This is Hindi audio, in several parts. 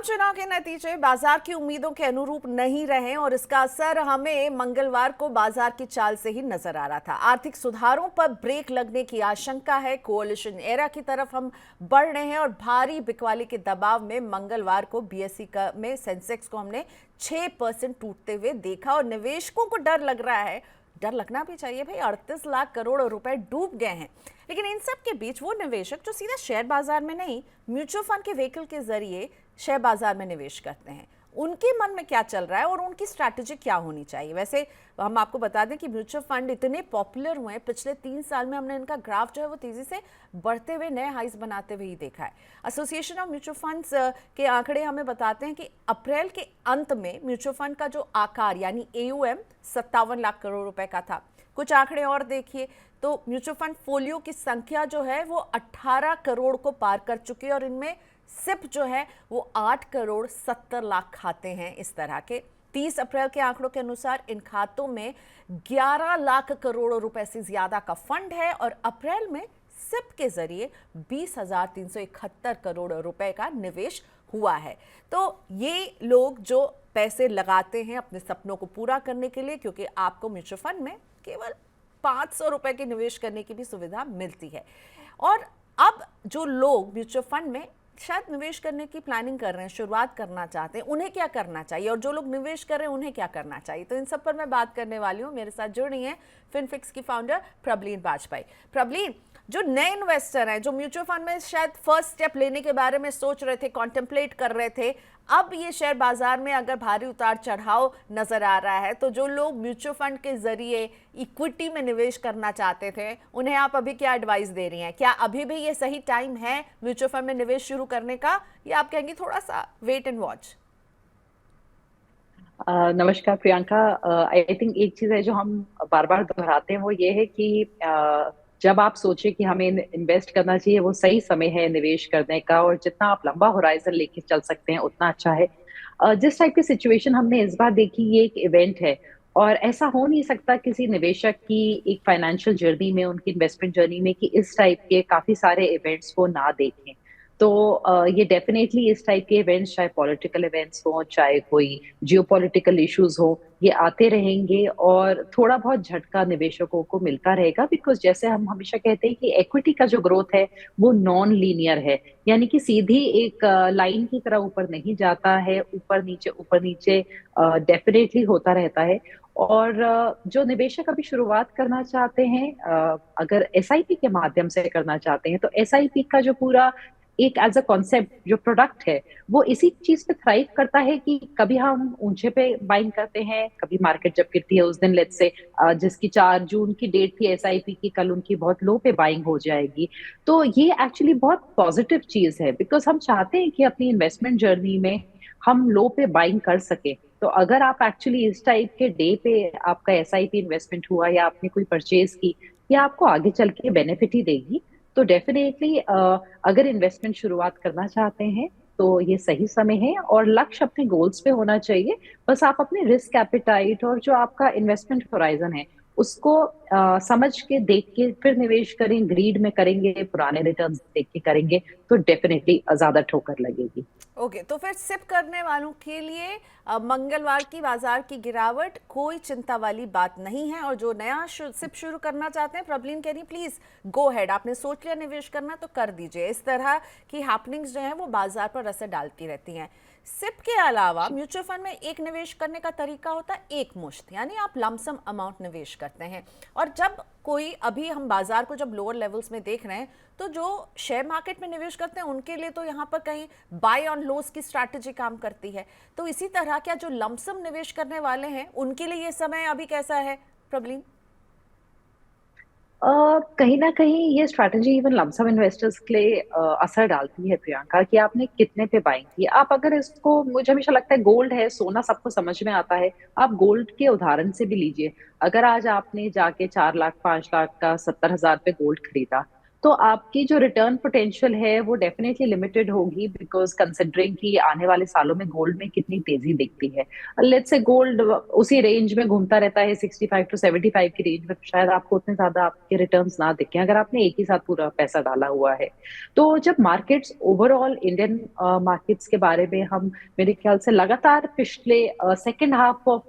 चुनाव के नतीजे बाजार की उम्मीदों के अनुरूप नहीं रहे और इसका असर हमें मंगलवार को बाजार की चाल से ही नजर आ रहा था। आर्थिक सुधारों पर ब्रेक लगने की आशंका है। कोalition एरा की तरफ हम बढ़ रहे हैं और भारी बिकवाली के दबाव में मंगलवार को बीएसई में सेंसेक्स को हमने 6% टूटते हुए देखा और निवेशकों को डर लग रहा है। डर लगना भी चाहिए भाई, 38 लाख करोड़ रुपए डूब गए हैं। लेकिन इन सब के बीच वो निवेशक जो सीधा शेयर बाजार में नहीं, म्यूचुअल फंड के व्हीकल के जरिए शेयर बाजार में निवेश करते हैं, उनके मन में क्या चल रहा है और उनकी स्ट्रैटेजी क्या होनी चाहिए। वैसे हम आपको बता दें कि म्यूचुअल फंड इतने पॉपुलर हुए हैं, पिछले 3 साल में हमने इनका ग्राफ जो है वो तेजी से बढ़ते हुए नए हाइज बनाते हुए ही देखा है। एसोसिएशन ऑफ म्यूचुअल फंड्स के आंकड़े हमें बताते हैं कि अप्रैल के अंत में म्यूचुअल फंड का जो आकार यानी AUM 57 लाख करोड़ रुपए का था। कुछ आंकड़े और देखिए तो म्यूचुअल फंड फोलियो की संख्या जो है वो 18 करोड़ को पार कर चुकी है और इनमें सिप जो है वो 8 करोड़ 70 लाख खाते हैं। इस तरह के 30 अप्रैल के आंकड़ों के अनुसार इन खातों में 11 लाख करोड़ रुपए से ज्यादा का फंड है और अप्रैल में सिप के जरिए 20,371 करोड़ रुपए का निवेश हुआ है। तो ये लोग जो पैसे लगाते हैं अपने सपनों को पूरा करने के लिए, क्योंकि आपको म्यूचुअल फंड में केवल 500 रुपए के निवेश करने की भी सुविधा मिलती है। और अब जो लोग म्यूचुअल फंड में शायद निवेश करने की प्लानिंग कर रहे हैं, शुरुआत करना चाहते हैं, उन्हें क्या करना चाहिए और जो लोग निवेश कर रहे हैं उन्हें क्या करना चाहिए, तो इन सब पर मैं बात करने वाली हूँ। मेरे साथ जुड़ रही हैं फिनफिक्स की फाउंडर प्रबलीन बाजपेयी। प्रबलीन, जो नए इन्वेस्टर हैं, जो म्यूचुअल फंड में शायद फर्स्ट स्टेप लेने के बारे में सोच रहे थे, कॉन्टेम्पलेट कर रहे थे, अब ये शेयर बाजार में अगर भारी उतार चढ़ाव नजर आ रहा है, तो जो लोग म्यूचुअल फंड के जरिए इक्विटी में निवेश करना चाहते थे उन्हें आप अभी क्या एडवाइस दे रही हैं? क्या अभी भी ये सही टाइम है म्यूचुअल फंड में निवेश शुरू करने का, या आप कहेंगी थोड़ा सा वेट एंड वॉच? नमस्कार प्रियंका। आई थिंक एक चीज है जो हम बार बार दोहराते हैं, वो ये है कि जब आप सोचे कि हमें इन्वेस्ट करना चाहिए, वो सही समय है निवेश करने का, और जितना आप लंबा होराइजन लेके चल सकते हैं उतना अच्छा है। जिस टाइप की सिचुएशन हमने इस बार देखी, ये एक इवेंट है और ऐसा हो नहीं सकता किसी निवेशक की एक फाइनेंशियल जर्नी में, उनकी इन्वेस्टमेंट जर्नी में, कि इस टाइप के काफी सारे इवेंट्स को ना देखें। तो ये डेफिनेटली इस टाइप के इवेंट्स, चाहे पॉलिटिकल इवेंट्स हो, चाहे कोई जियोपॉलिटिकल इश्यूज हो, ये आते रहेंगे और थोड़ा बहुत झटका निवेशकों को मिलता रहेगा। बिकॉज जैसे हम हमेशा कहते हैं कि इक्विटी का जो ग्रोथ है वो नॉन लीनियर है, यानी कि सीधी एक लाइन की तरह ऊपर नहीं जाता है, ऊपर नीचे डेफिनेटली होता रहता है। और जो निवेशक अभी शुरुआत करना चाहते हैं, अगर एसआईपी के माध्यम से करना चाहते हैं, तो एसआईपी का जो पूरा एक एज अ कॉन्सेप्ट जो प्रोडक्ट है, वो इसी चीज पे थ्राइव करता है कि कभी हम ऊंचे पे बाइंग करते हैं, कभी मार्केट जब गिरती है उस दिन, लेट्स से जिसकी 4 जून की डेट थी एसआईपी की, कल उनकी बहुत लो पे बाइंग हो जाएगी। तो ये एक्चुअली बहुत पॉजिटिव चीज है, बिकॉज हम चाहते हैं कि अपनी इन्वेस्टमेंट जर्नी में हम लो पे बाइंग कर सके। तो अगर आप एक्चुअली इस टाइप के डे पे आपका एसआईपी इन्वेस्टमेंट हुआ, या आपने कोई परचेज की, या आपको आगे चल के बेनिफिट ही देगी, तो डेफिनेटली अगर इन्वेस्टमेंट शुरुआत करना चाहते हैं तो ये सही समय है। और लक्ष्य अपने गोल्स पे होना चाहिए। बस आप अपने रिस्क एपिटाइट और जो आपका इन्वेस्टमेंट होराइजन है उसको समझ के, देख के फिर निवेश करें। ग्रीड में करेंगे, पुराने रिटर्न्स देख के करेंगे, तो डेफिनेटली ज्यादा ठोकर लगेगी। ओके, तो फिर सिप करने वालों के लिए मंगलवार की बाजार की गिरावट कोई चिंता वाली बात नहीं है। और जो नया सिप शुरू करना चाहते हैं, प्रबलीन कह रही प्लीज गो हेड, आपने सोच लिया निवेश करना तो कर दीजिए। इस तरह की हैपनिंग्स जो हैं वो बाजार पर असर डालती रहती हैं। सिप के अलावा म्यूचुअल फंड में एक निवेश करने का तरीका होता है एक मुश्त, यानी आप लमसम अमाउंट निवेश करते हैं। और जब कोई, अभी हम बाजार को जब लोअर लेवल्स में देख रहे हैं, तो जो शेयर मार्केट में निवेश करते हैं उनके लिए तो यहाँ पर कहीं बाय ऑन लोस की स्ट्रैटेजी काम करती है। तो इसी तरह क्या जो लमसम निवेश करने वाले हैं उनके लिए ये समय अभी कैसा है प्रबलीन? कहीं ना कहीं ये स्ट्रैटेजी इवन लमसम इन्वेस्टर्स के लिए असर डालती है प्रियंका, कि आपने कितने पे बाइंग की। आप अगर इसको, मुझे हमेशा लगता है गोल्ड है, सोना सबको समझ में आता है, आप गोल्ड के उदाहरण से भी लीजिए। अगर आज आपने जाके 4 लाख 5 लाख का 70,000 पे गोल्ड खरीदा, तो आपकी जो रिटर्न पोटेंशियल है वो डेफिनेटली लिमिटेड होगी, बिकॉज कंसिडरिंग कि आने वाले सालों में गोल्ड में कितनी तेजी दिखती है। लेट्स से गोल्ड उसी रेंज में घूमता रहता है 65 to 75 की रेंज में, तो शायद आपको उतने ज्यादा आपके रिटर्न्स ना दिखें अगर आपने एक ही साथ पूरा पैसा डाला हुआ है। तो जब मार्केट्स ओवरऑल इंडियन मार्केट्स के बारे में हम मेरे ख्याल से लगातार पिछले सेकेंड हाफ ऑफ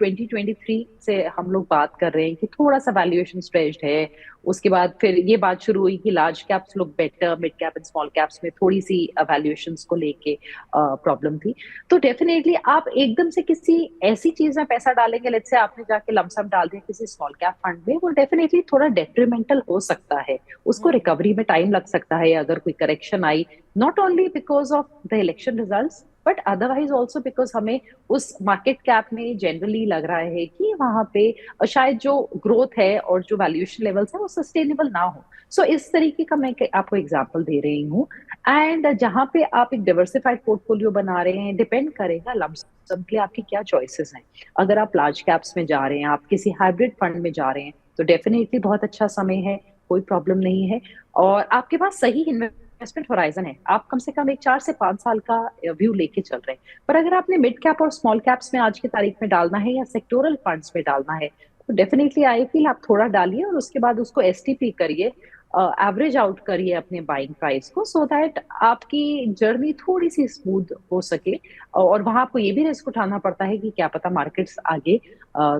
2023 से हम लोग बात कर रहे हैं कि थोड़ा सा वैल्यूएशन स्ट्रेच्ड है। उसके बाद फिर ये बात शुरू हुई कि लार्ज कैप्स लोग better, mid cap and small caps में थोड़ी सी वैल्यूएशंस को लेके प्रॉब्लम थी। तो डेफिनेटली आप एकदम से किसी ऐसी चीज में पैसा डालेंगे, लेट्स से आपने जाके लमसम डाल दिया किसी स्मॉल कैप फंड में, वो डेफिनेटली थोड़ा डेट्रीमेंटल हो सकता है। उसको रिकवरी में टाइम लग सकता है अगर कोई correction I, not only because of the election results but otherwise also because हमें उस मार्केट कैप में जनरली लग रहा है कि वहां पे शायद जो ग्रोथ है और जो वैल्यूएशन लेवल्स है वो सस्टेनेबल ना हो। सो इस तरीके का मैं आपको एग्जांपल दे रही हूँ। एंड जहां पे आप एक डाइवर्सिफाइड पोर्टफोलियो बना रहे हैं, डिपेंड करेगा लमसम के लिए आपकी क्या चॉइसेस हैं। अगर आप लार्ज कैप्स में जा रहे हैं, आप किसी हाइब्रिड फंड में जा रहे हैं, तो डेफिनेटली बहुत अच्छा समय है, कोई प्रॉब्लम नहीं है। और आपके पास सही इन्वेस्टमेंट होराइजन है, आप कम से कम एक 4 से 5 साल का व्यू लेके चल रहे हैं। पर अगर आपने मिड कैप और स्मॉल कैप्स में आज की तारीख में डालना है या सेक्टोरल फंड्स में डालना है, तो डेफिनेटली आई फील आप थोड़ा डालिए और उसके बाद उसको एसटीपी करिए, एवरेज आउट करिए अपने बाइंग प्राइस को, सो दैट आपकी जर्नी थोड़ी सी स्मूथ हो सके। और वहां आपको ये भी रिस्क उठाना पड़ता है कि क्या पता मार्केट्स आगे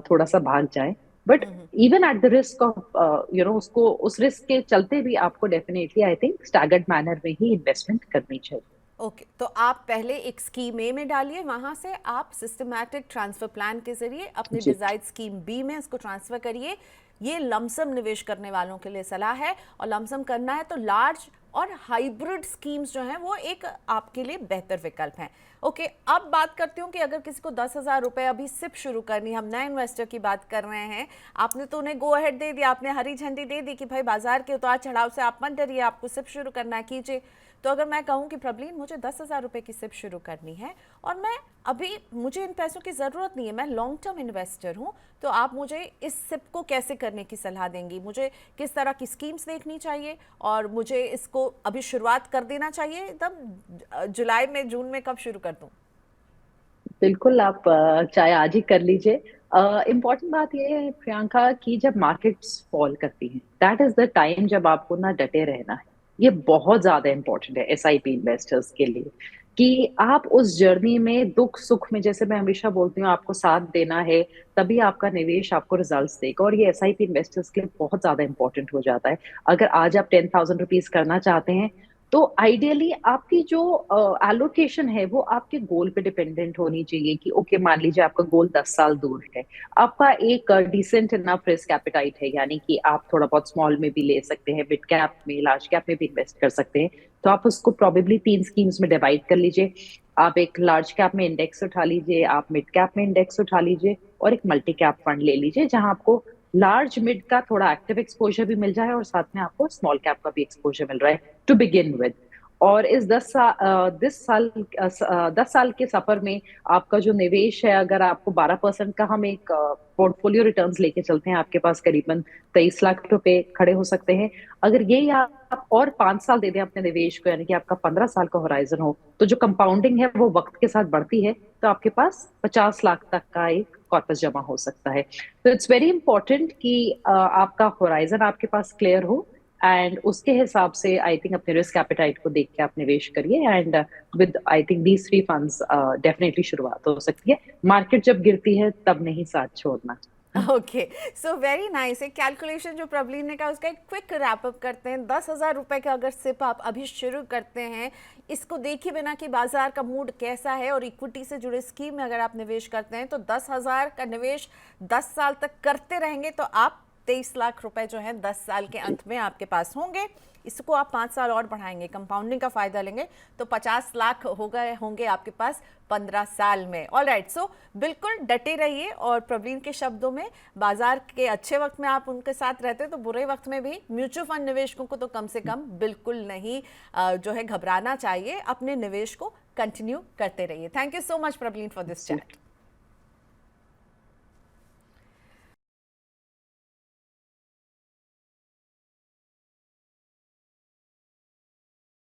थोड़ा सा भाग जाए, but even at the risk of उसको उस रिस्क के चलते भी आपको definitely I think staggered manner में ही इन्वेस्टमेंट करनी चाहिए। ओके तो आप पहले एक स्कीम ए में डालिए, वहां से आप सिस्टमैटिक ट्रांसफर प्लान के जरिए अपने जी डिजायर्ड स्कीम बी में इसको ट्रांसफर करिए। ये लमसम निवेश करने वालों के लिए सलाह है, और लमसम करना है तो लार्ज और हाइब्रिड स्कीम्स जो हैं वो एक आपके लिए बेहतर विकल्प हैं। ओके अब बात करती हूँ कि अगर किसी को 10,000 रुपये अभी सिप शुरू करनी, हम नए इन्वेस्टर की बात कर रहे हैं, आपने तो उन्हें गो अहेड दे दिया, आपने हरी झंडी दे दी कि भाई बाजार के उतार चढ़ाव से आप मत डरिए, आपको सिप शुरू करना है कीजिए। तो अगर मैं कहूँ कि प्रबलीन मुझे 10,000 रुपये की सिप शुरू करनी है और मैं अभी मुझे इन पैसों की ज़रूरत नहीं है, मैं लॉन्ग टर्म इन्वेस्टर हूँ, तो आप मुझे इस सिप को कैसे करने की सलाह देंगी? मुझे किस तरह की स्कीम्स देखनी चाहिए और मुझे इसको अभी शुरुआत कर देना चाहिए एकदम जुलाई में, जून में, कब शुरू कर दूँ? बिल्कुल, आप चाहे आज ही कर लीजिए। इम्पोर्टेंट बात यह है प्रियंका कि जब मार्केट्स फॉल करती हैं, दैट इज द टाइम जब आपको ना डटे रहना है। ये बहुत ज्यादा इम्पोर्टेंट है एसआईपी इन्वेस्टर्स के लिए, कि आप उस जर्नी में दुख सुख में, जैसे मैं हमेशा बोलती हूँ, आपको साथ देना है, तभी आपका निवेश आपको रिजल्ट्स देगा। और ये एसआईपी इन्वेस्टर्स के लिए बहुत ज्यादा इंपॉर्टेंट हो जाता है। अगर आज आप 10,000 रुपीज करना चाहते हैं, तो आइडियली आपकी जो एलोकेशन है वो आपके गोल पे डिपेंडेंट होनी चाहिए। कि ओके, मान लीजिए आपका गोल 10 साल दूर है, आपका एक डिसेंट इनफ रिस्क एपेटाइट है, यानी कि आप थोड़ा बहुत स्मॉल में भी ले सकते हैं, मिड कैप में, लार्ज कैप में भी इन्वेस्ट कर सकते हैं। तो आप उसको प्रोबेबली 3 स्कीम्स में डिवाइड कर लीजिए। आप एक लार्ज कैप में इंडेक्स उठा लीजिए, आप मिड कैप में इंडेक्स उठा लीजिए, और एक मल्टी कैप फंड ले लीजिए जहां आपको लार्ज मिड का थोड़ा एक्टिव एक्सपोजर भी मिल जाए और साथ में आपको स्मॉल कैप का भी एक्सपोजर मिल रहा है टू बिगिन विद। और इस 10 साल के सफर में आपका जो निवेश है, अगर आपको 12% का हम एक पोर्टफोलियो रिटर्न्स लेके चलते हैं, आपके पास करीबन 23 लाख रुपए खड़े हो सकते हैं। अगर यही आप और 5 साल दे दें अपने निवेश को, यानी कि आपका 15 साल का होराइजन हो, तो जो कंपाउंडिंग है वो वक्त के साथ बढ़ती है, तो आपके पास 50 लाख तक का एक कॉर्पस जमा हो सकता है। तो इट्स वेरी इंपॉर्टेंट कि आपका होराइजन आपके पास क्लियर हो, एंड उसके हिसाब से आई थिंक अपने रिस्क एपेटाइट को देख के आप निवेश करिए। And with I think these 3 funds definitely शुरुआत हो सकती है। मार्केट जब गिरती है तब नहीं साथ छोड़ना। Okay so very nice. एक कैलकुलेशन जो प्रबलीन ने कहा उसका एक क्विक रैप अप करते हैं। 10,000 रुपये का अगर सिप आप अभी शुरू करते हैं, इसको देखे बिना कि बाजार का मूड कैसा है, और इक्विटी से जुड़े स्कीम में अगर आप निवेश करते हैं, तो 10,000 का निवेश 10 साल तक करते रहेंगे तो आप 23 लाख रुपए जो है 10 साल के अंत में आपके पास होंगे। इसको आप 5 साल और बढ़ाएंगे, कंपाउंडिंग का फायदा लेंगे, तो 50 लाख हो गए होंगे आपके पास 15 साल में। ऑलराइट, सो बिल्कुल डटे रहिए, और प्रवीण के शब्दों में, बाजार के अच्छे वक्त में आप उनके साथ रहते हैं, तो बुरे वक्त में भी म्यूचुअल फंड निवेशकों को तो कम से कम बिल्कुल नहीं जो है घबराना चाहिए। अपने निवेश को कंटिन्यू करते रहिए। Thank you so much Praveen for this chat.